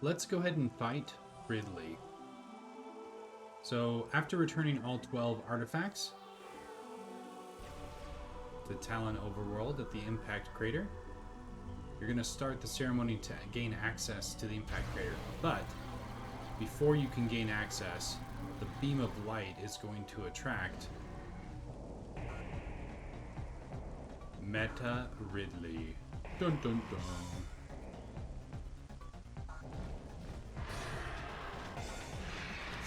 Let's go ahead and fight Ridley. So, after returning all 12 artifacts to Talon Overworld at the Impact Crater, you're going to start the ceremony to gain access to the Impact Crater. But, before you can gain access, the beam of light is going to attract Meta Ridley. Dun dun dun.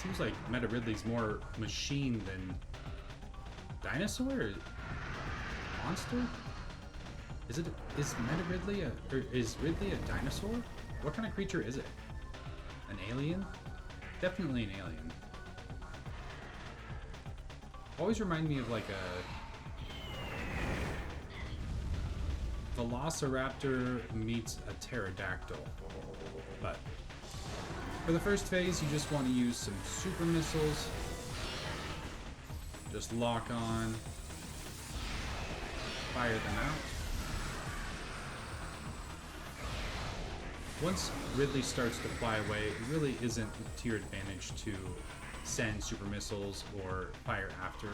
Seems like Meta Ridley's more machine than dinosaur or monster? Is Meta Ridley is Ridley a dinosaur? What kind of creature is it? An alien? Definitely an alien. Always remind me of like a Velociraptor meets a pterodactyl. But for the first phase, you just want to use some super missiles. Just lock on, fire them out. Once Ridley starts to fly away, it really isn't to your advantage to send super missiles or fire after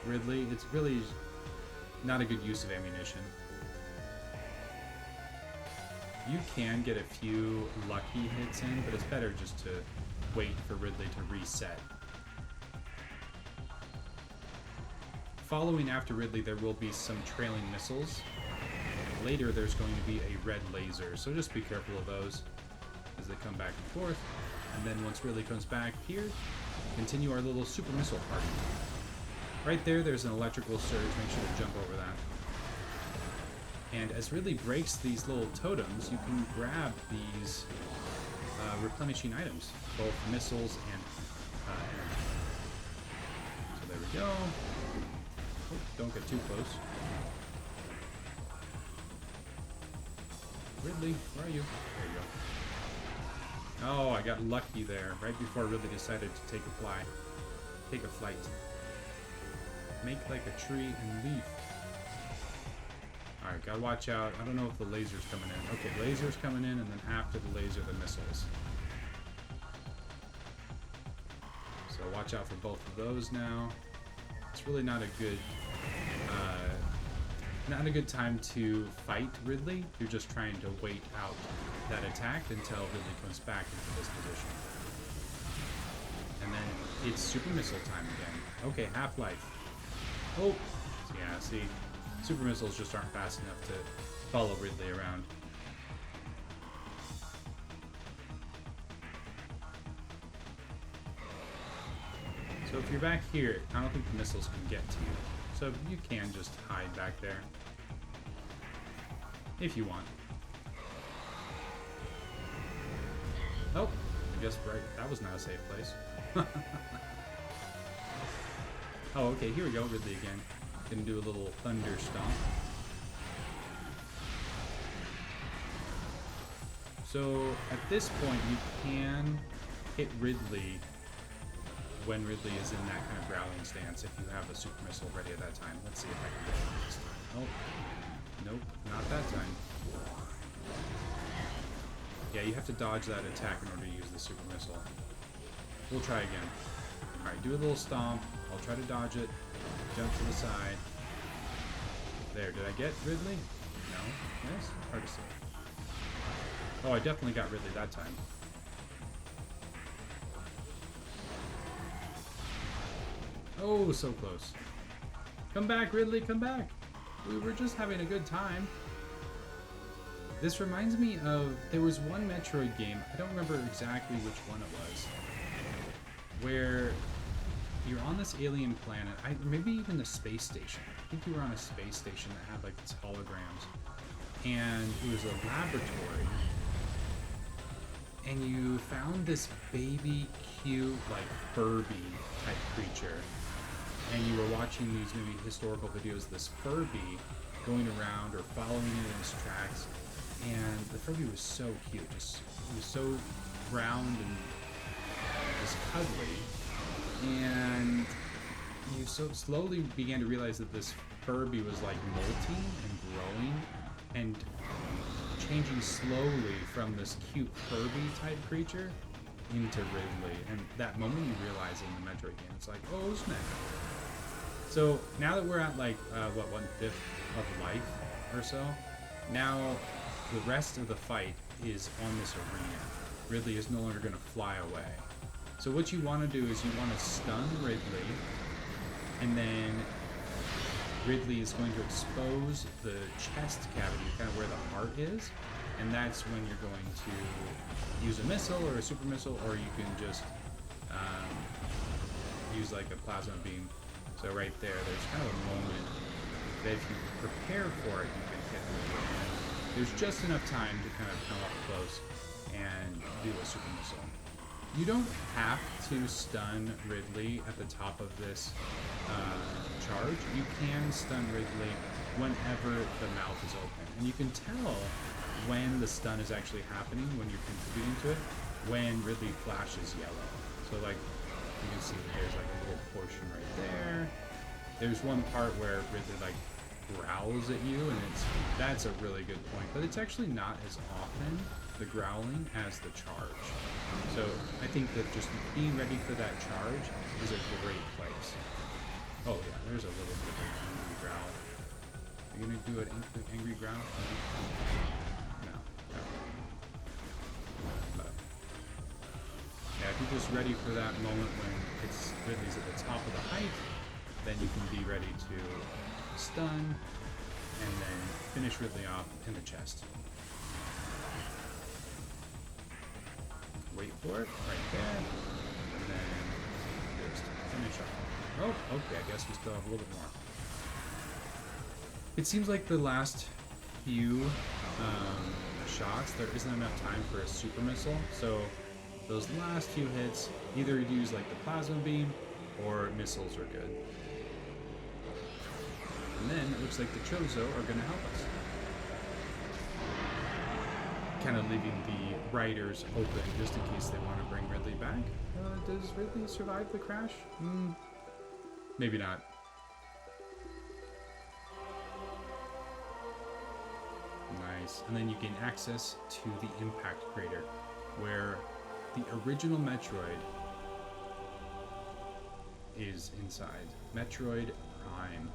Ridley. It's really not a good use of ammunition. You can get a few lucky hits in, but it's better just to wait for Ridley to reset. Following after Ridley, there will be some trailing missiles. Later, there's going to be a red laser, so just be careful of those as they come back and forth. And then once Ridley comes back here, continue our little super missile party. Right there, there's an electrical surge. Make sure to jump over that. And as Ridley breaks these little totems, you can grab these replenishing items, both missiles and energy. So there we go. Oh, don't get too close. Ridley, where are you? There you go. Oh, I got lucky there, right before Ridley decided to take a flight. Make like a tree and leaf. Alright, gotta watch out. I don't know if the laser's coming in. Okay, laser's coming in, and then after the laser, the missiles. So watch out for both of those now. It's really not a good time to fight Ridley. You're just trying to wait out that attack until Ridley comes back into this position. And then it's super missile time again. Okay, half-life. Oh, yeah, see, super missiles just aren't fast enough to follow Ridley around. So if you're back here, I don't think the missiles can get to you. So you can just hide back there. If you want. Oh, I guess right. That was not a safe place. Oh, okay, here we go, Ridley again. Gonna do a little thunder stomp. So at this point, you can hit Ridley when Ridley is in that kind of growling stance if you have a super missile ready at that time. Let's see if I can get it this time. Oh, nope, not that time. Yeah, you have to dodge that attack in order to use the super missile. We'll try again. Alright, do a little stomp. I'll try to dodge it. Jump to the side. There, did I get Ridley? No? Yes? Hard to say. Oh, I definitely got Ridley that time. Oh, so close. Come back, Ridley, come back! We were just having a good time. This reminds me of, there was one Metroid game, I don't remember exactly which one it was, where you're on this alien planet, maybe even the space station. I think you were on a space station that had like these holograms. And it was a laboratory. And you found this baby cute, like Furby type creature. And you were watching these maybe historical videos of this Furby going around or following it in its tracks. And the Furby was so cute. It was so round and just cuddly. And you so slowly began to realize that this Furby was like molting and growing and changing slowly from this cute Kirby type creature into Ridley. And that moment you realize in the Metroid game, it's like, oh snap. So now that we're at like, what, 1/5 of life or so, now the rest of the fight is on this arena. Ridley is no longer going to fly away. So what you want to do is you want to stun Ridley, and then Ridley is going to expose the chest cavity, kind of where the heart is, and that's when you're going to use a missile or a super missile, or you can just use like a plasma beam. So right there, there's kind of a moment that if you prepare for it, you can hit it. There's just enough time to kind of come up close and do a super missile. You don't have to stun Ridley at the top of this charge. You can stun Ridley whenever the mouth is open. And you can tell when the stun is actually happening, when you're contributing to it, when Ridley flashes yellow. So like, you can see that there's like a little portion right there. There's one part where Ridley like growls at you, and that's a really good point. But it's actually not as often, the growling, as the charge. So I think that just being ready for that charge is a great place. Oh yeah, there's a little bit of an angry growl. Are you gonna do an angry growl? No. But yeah, if you're just ready for that moment when it's Ridley's at the top of the height, then you can be ready to stun and then finish Ridley off in the chest. Wait for it, right there, and then just finish off. Oh, okay, I guess we still have a little bit more. It seems like the last few shots, there isn't enough time for a super missile, so those last few hits, either use like the plasma beam or missiles are good. And then it looks like the Chozo are going to help us. Kind of leaving the writers open just in case they want to bring Ridley back. Does Ridley survive the crash? Maybe not. Nice. And then you gain access to the impact crater, where the original Metroid is inside. Metroid Prime